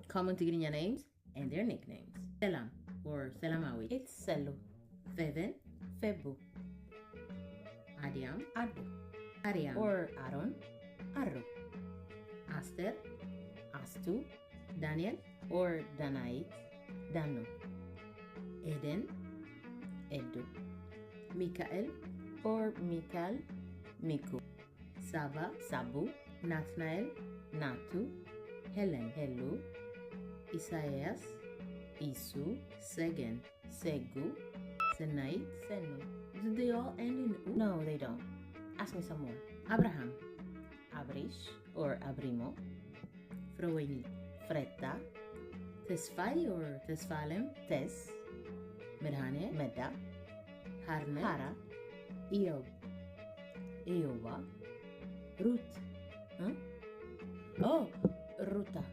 Common Tigrinya names and their nicknames. Selam or Selamawi. It's Selu. Feven, Febu. Adiam, Adu. Ariam Or Aaron. Aru. Aster, Astu. Daniel, Or Danait. Danu. Eden, Edu. Mikael, Or Mikal. Miku. Sava, Sabu. Nathnael, Natu. Helen, Helu. Isaias, Isu. Segen, Segu. Senait. Senu. Do they all end in U? No, they don't. Ask me some more. Abraham, Abrish or Abrimo. Froweni, Fretta. Tesfai or Tesfalem, Tes. Medhane, Meda. Harne, Hara. Iob, Iowa. Ruth. Huh? Oh, Ruta.